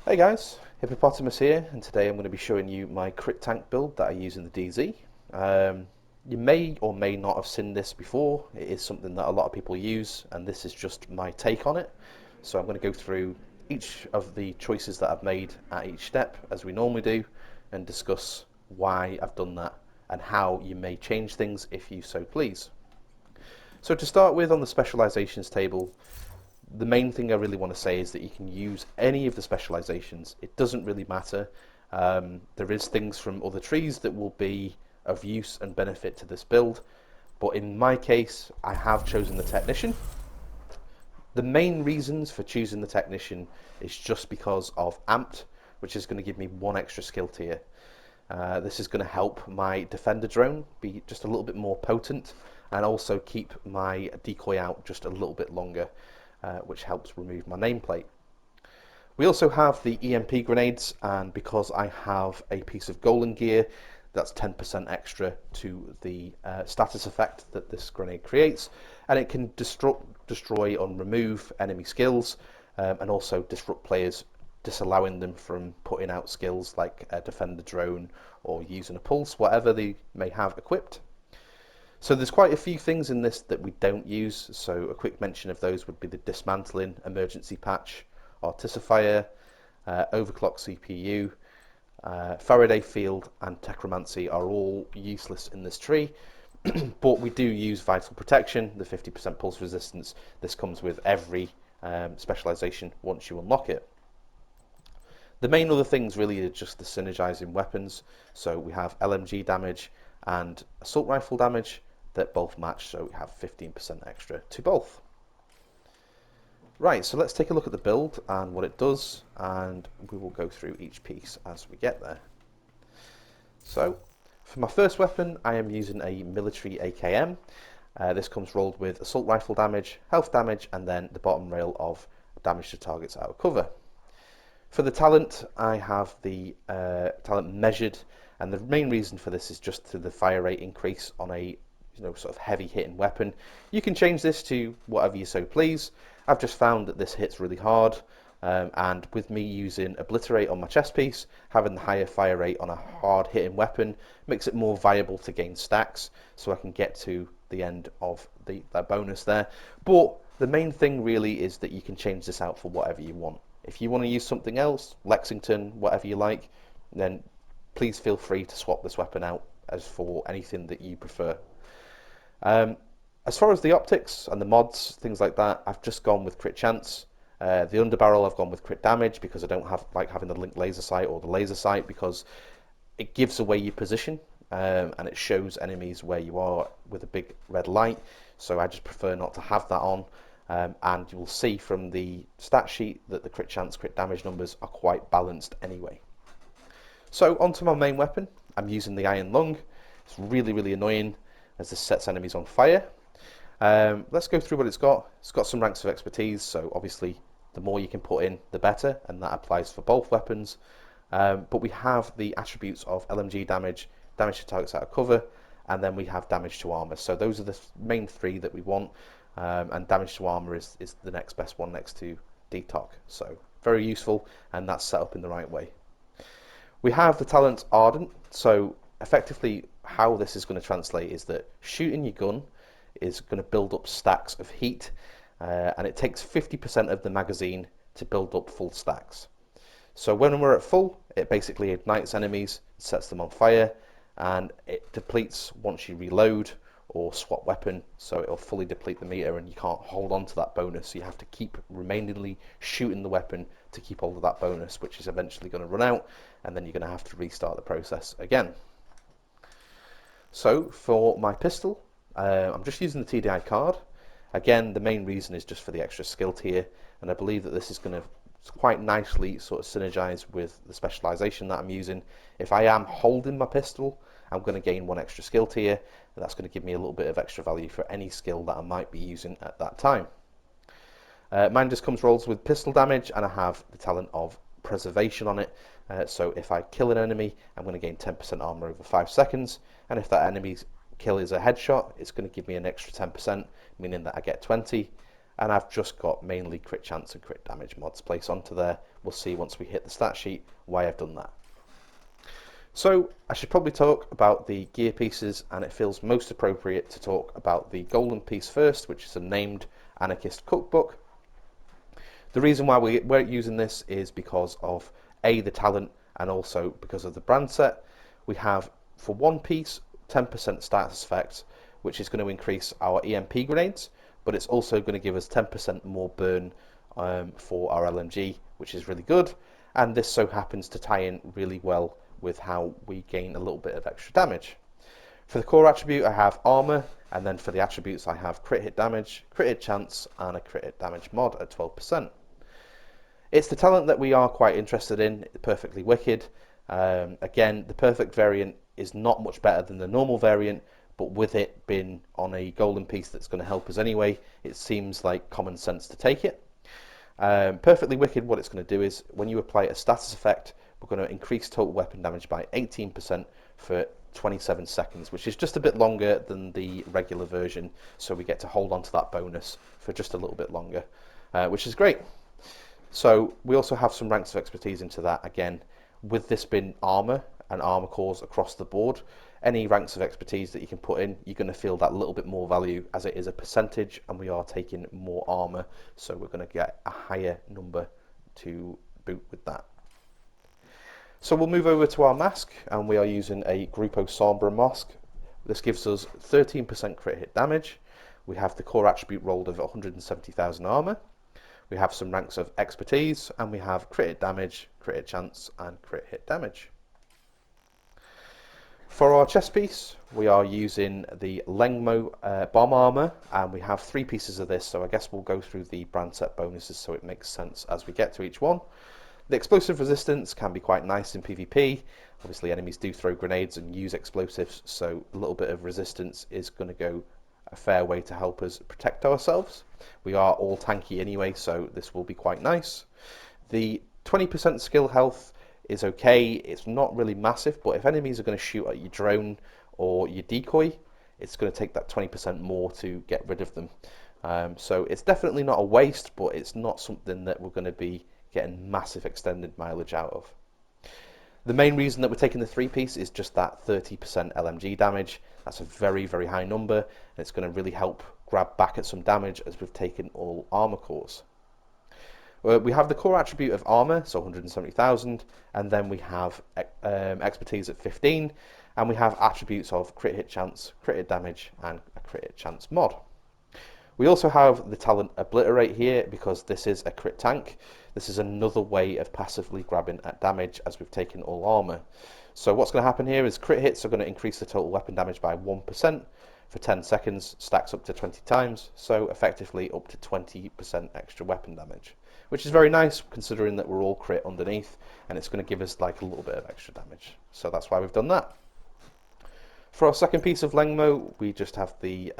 Hey guys, Hippopotamus here, and today I'm going to be showing you my crit tank build that I use in the DZ. You may or may not have seen this before. It is something that a lot of people use, and this is just my take on it. So I'm going to go through each of the choices that I've made at each step, as we normally do, and discuss why I've done that and how you may change things if you so please. So to start with, on the specializations table, the main thing I really want to say is that you can use any of the specializations. It doesn't really matter. There is things from other trees that will be of use and benefit to this build, but in my case, I have chosen the Technician. The main reasons for choosing the Technician is just because of Amped, which is going to give me one extra skill tier. This is going to help my Defender drone be just a little bit more potent and also keep my decoy out just a little bit longer, which helps remove my nameplate. We also have the EMP grenades, and because I have a piece of golden gear, that's 10% extra to the status effect that this grenade creates, and it can destroy or remove enemy skills, and also disrupt players, disallowing them from putting out skills like a defender drone or using a pulse, whatever they may have equipped. So there's quite a few things in this that we don't use, so a quick mention of those would be the dismantling, emergency patch, artifier, overclock CPU, Faraday field and techromancy are all useless in this tree, but we do use vital protection, the 50% pulse resistance. This comes with every specialization once you unlock it. The main other things really are just the synergizing weapons. So we have LMG damage and assault rifle damage that both match, so we have 15% extra to both. Right, so let's take a look at the build and what it does, and we will go through each piece as we get there. So, for my first weapon, I am using a military AKM. This comes rolled with assault rifle damage, health damage, and then the bottom rail of damage to targets out of cover. For the talent, I have the talent measured, and the main reason for this is just to the fire rate increase on a sort of heavy hitting weapon. You can change this to whatever you so please. I've just found that this hits really hard, and with me using Obliterate on my chest piece, having the higher fire rate on a hard hitting weapon makes it more viable to gain stacks, so I can get to the end of that bonus there. But the main thing really is that you can change this out for whatever you want. If you want to use something else, Lexington, whatever you like, then please feel free to swap this weapon out as for anything that you prefer. As far as the optics and the mods, things like that, I've just gone with crit chance. The underbarrel I've gone with crit damage because I don't like having the linked laser sight or the laser sight, because it gives away your position, and it shows enemies where you are with a big red light. So I just prefer not to have that on. And you will see from the stat sheet that the crit chance, crit damage numbers are quite balanced anyway. So onto my main weapon, I'm using the Iron Lung. It's really annoying as this sets enemies on fire. Let's go through what it's got. It's got some ranks of expertise, so obviously the more you can put in, the better, and that applies for both weapons. But we have the attributes of LMG damage, damage to targets out of cover, and then we have damage to armor. So those are the main three that we want. And damage to armor is the next best one next to detox, so very useful, and that's set up in the right way. We have the talent Ardent, so effectively how this is going to translate is that shooting your gun is going to build up stacks of heat, and it takes 50% of the magazine to build up full stacks. So when we're at full, it basically ignites enemies, sets them on fire, and it depletes once you reload or swap weapon, so it'll fully deplete the meter and you can't hold on to that bonus, so you have to keep remainingly shooting the weapon to keep hold of that bonus, which is eventually going to run out, and then you're going to have to restart the process again. So for my pistol, I'm just using the TDI card. Again, the main reason is just for the extra skill tier, and I believe that this is going to quite nicely sort of synergize with the specialization that I'm using. If I am holding my pistol, I'm going to gain one extra skill tier, and that's going to give me a little bit of extra value for any skill that I might be using at that time. Mine just comes rolls with pistol damage, and I have the talent of preservation on it. So if I kill an enemy, I'm going to gain 10% armor over 5 seconds, and if that enemy's kill is a headshot, it's going to give me an extra 10%, meaning that I get 20. and I've just got mainly crit chance and crit damage mods placed onto there. We'll see once we hit the stat sheet why I've done that. So I should probably talk about the gear pieces, and it feels most appropriate to talk about the golden piece first, which is a named anarchist cookbook. The reason why we're using this is because of the talent, and also because of the brand set. We have, for one piece, 10% status effect, which is going to increase our EMP grenades, but it's also going to give us 10% more burn for our LMG, which is really good, and this so happens to tie in really well with how we gain a little bit of extra damage. For the core attribute, I have armor, and then for the attributes, I have crit hit damage, crit hit chance, and a crit hit damage mod at 12%. It's the talent that we are quite interested in, Perfectly Wicked. Again, the perfect variant is not much better than the normal variant, but with it being on a golden piece that's going to help us anyway, it seems like common sense to take it. Perfectly Wicked, what it's going to do is, when you apply a status effect, we're going to increase total weapon damage by 18% for 27 seconds, which is just a bit longer than the regular version, so we get to hold on to that bonus for just a little bit longer, which is great. So we also have some ranks of expertise into that. Again, with this being armor and armor cores across the board, any ranks of expertise that you can put in, you're going to feel that little bit more value, as it is a percentage, and we are taking more armor, so we're going to get a higher number to boot with that. So we'll move over to our mask, and we are using a Grupo Sombra mask. This gives us 13% crit hit damage. We have the core attribute rolled of 170,000 armor. We have some ranks of expertise, and we have crit hit damage, crit hit chance, and crit hit damage. For our chest piece, we are using the Lengmo bomb armor, and we have 3 pieces of this, so I guess we'll go through the brand set bonuses so it makes sense as we get to each one. The explosive resistance can be quite nice in PvP. Obviously enemies do throw grenades and use explosives, so a little bit of resistance is going to go a fair way to help us protect ourselves. We are all tanky anyway, so this will be quite nice. The 20% skill health is okay. It's not really massive, but if enemies are going to shoot at your drone or your decoy, it's going to take that 20% more to get rid of them. So it's definitely not a waste, but it's not something that we're going to be getting massive extended mileage out of. The main reason that we're taking the 3-piece is just that 30% LMG damage. That's a very, very high number, and it's going to really help grab back at some damage as we've taken all armor cores. We have the core attribute of armor, so 170,000, and then we have expertise at 15, and we have attributes of crit hit chance, crit hit damage, and a crit hit chance mod. We also have the talent Obliterate here, because this is a crit tank. This is another way of passively grabbing at damage as we've taken all armor. So what's going to happen here is crit hits are going to increase the total weapon damage by 1% for 10 seconds, stacks up to 20 times, so effectively up to 20% extra weapon damage, which is very nice considering that we're all crit underneath, and it's going to give us like a little bit of extra damage. So that's why we've done that. For our second piece of Lengmo, we just have the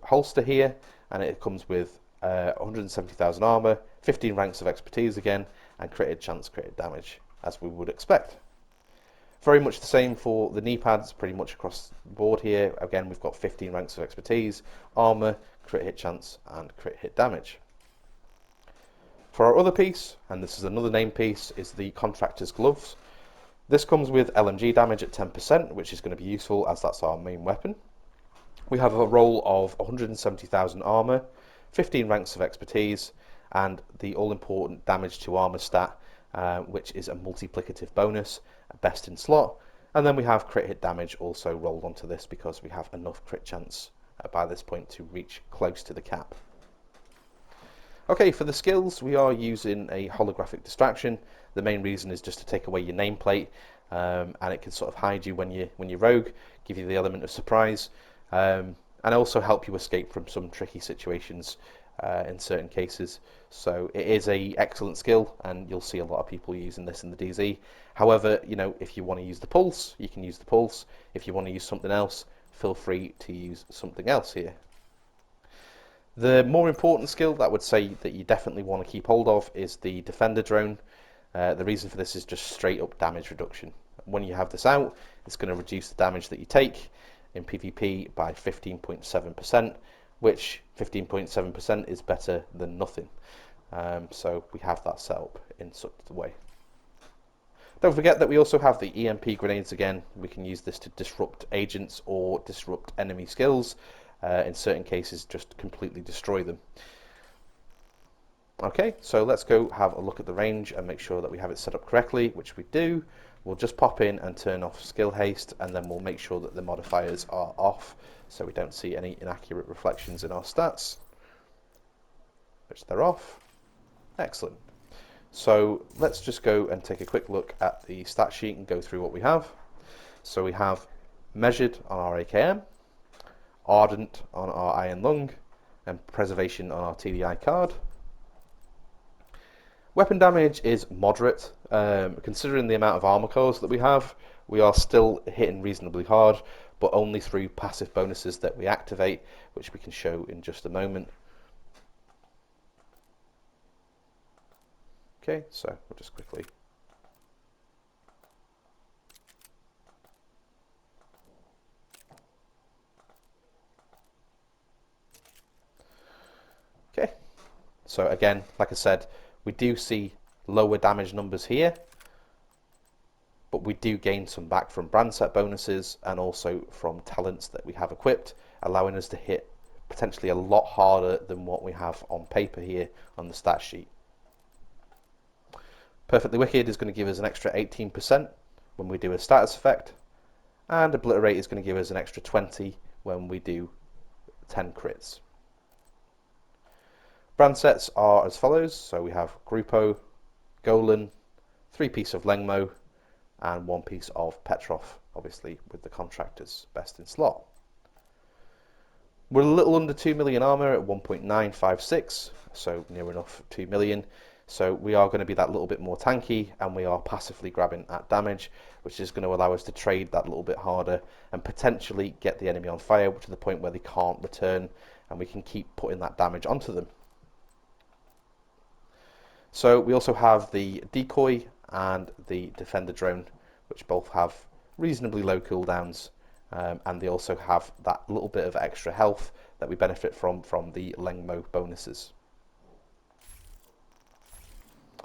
holster here, and it comes with 170,000 armor, 15 ranks of expertise again, and crit hit chance, crit hit damage, as we would expect. Very much the same for the knee pads, pretty much across the board here. Again, we've got 15 ranks of expertise, armor, crit hit chance, and crit hit damage. For our other piece, and this is another name piece, is the Contractor's Gloves. This comes with LMG damage at 10%, which is going to be useful as that's our main weapon. We have a roll of 170,000 armor, 15 ranks of expertise, and the all-important damage to armor stat, which is a multiplicative bonus, best in slot. And then we have crit hit damage also rolled onto this because we have enough crit chance by this point to reach close to the cap. Okay, for the skills, we are using a holographic distraction. The main reason is just to take away your nameplate, and it can sort of hide you when you rogue, give you the element of surprise. And also help you escape from some tricky situations in certain cases. So it is a excellent skill, and you'll see a lot of people using this in the DZ. However, you know, if you want to use the pulse, you can use the pulse. If you want to use something else, feel free to use something else here. The more important skill that I would say that you definitely want to keep hold of is the Defender Drone. The reason for this is just straight up damage reduction. When you have this out, it's going to reduce the damage that you take in PvP by 15.7%, which 15.7% is better than nothing. So we have that set up in such a way. Don't forget that we also have the EMP grenades again. We can use this to disrupt agents or disrupt enemy skills. In certain cases, just completely destroy them. Okay, so let's go have a look at the range and make sure that we have it set up correctly, which we do. We'll just pop in and turn off skill haste, and then we'll make sure that the modifiers are off so we don't see any inaccurate reflections in our stats, which they're off. Excellent. So let's just go and take a quick look at the stat sheet and go through what we have. So we have measured on our AKM, ardent on our iron lung, and preservation on our TDI card. Weapon damage is moderate. Considering the amount of armor cores that we have, we are still hitting reasonably hard, but only through passive bonuses that we activate, which we can show in just a moment. Okay, so we'll just quickly okay. So again, like I said, we do see lower damage numbers here, but we do gain some back from brand set bonuses and also from talents that we have equipped, allowing us to hit potentially a lot harder than what we have on paper here on the stat sheet. Perfectly Wicked is going to give us an extra 18% when we do a status effect, and Obliterate is going to give us an extra 20 when we do 10 crits. Brand sets are as follows. So we have Grupo, Golan, 3 pieces of Lengmo, and 1 piece of Petrov, obviously with the contractors best in slot. We're a little under 2 million armor at 1.956, so near enough 2 million. So we are going to be that little bit more tanky, and we are passively grabbing at damage, which is going to allow us to trade that little bit harder and potentially get the enemy on fire to the point where they can't return, and we can keep putting that damage onto them. So we also have the decoy and the defender drone, which both have reasonably low cooldowns, and they also have that little bit of extra health that we benefit from the Lengmo bonuses.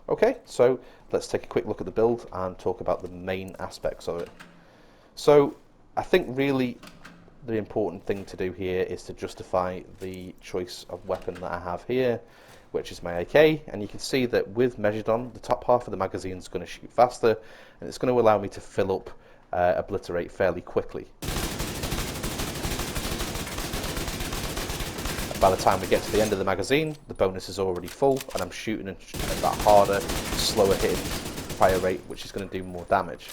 Okay, so let's take a quick look at the build and talk about the main aspects of it. So I think really the important thing to do here is to justify the choice of weapon that I have here, which is my AK, and you can see that with measured on, the top half of the magazine is going to shoot faster, and it's going to allow me to fill up Obliterate fairly quickly. And by the time we get to the end of the magazine, the bonus is already full, and I'm shooting at that harder, slower hitting fire rate, which is going to do more damage.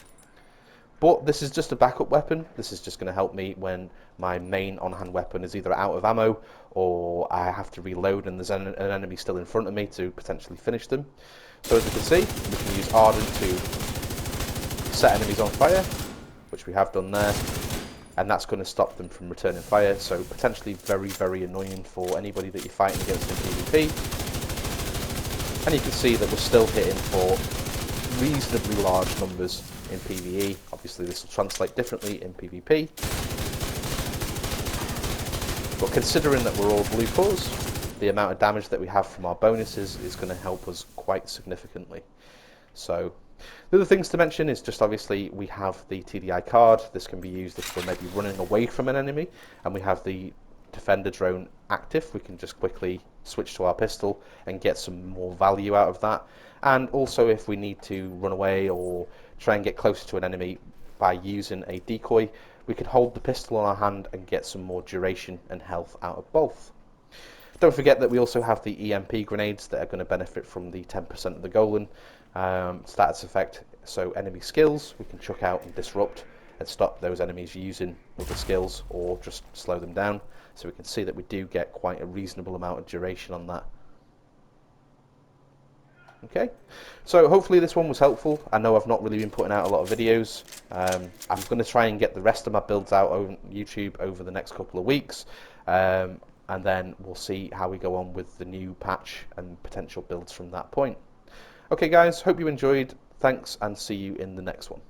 But this is just a backup weapon. This is just going to help me when my main on-hand weapon is either out of ammo or I have to reload and there's an enemy still in front of me to potentially finish them. So as you can see, we can use Ardent to set enemies on fire, which we have done there, and that's going to stop them from returning fire. So potentially very, very annoying for anybody that you're fighting against in PvP. And you can see that we're still hitting for reasonably large numbers in PvE. Obviously this will translate differently in PvP, but considering that we're all blue cores, the amount of damage that we have from our bonuses is going to help us quite significantly. So the other things to mention is just obviously we have the TDI card. This can be used if we're maybe running away from an enemy, and we have the defender drone active. We can just quickly switch to our pistol and get some more value out of that. And also if we need to run away or try and get closer to an enemy by using a decoy, we can hold the pistol in our hand and get some more duration and health out of both. Don't forget that we also have the EMP grenades that are going to benefit from the 10% of the Golan status effect. So enemy skills we can chuck out and disrupt and stop those enemies using other skills or just slow them down. So we can see that we do get quite a reasonable amount of duration on that. Okay, so hopefully this one was helpful. I know I've not really been putting out a lot of videos. I'm going to try and get the rest of my builds out on YouTube over the next couple of weeks, and then we'll see how we go on with the new patch and potential builds from that point. Okay guys, hope you enjoyed. Thanks, and see you in the next one.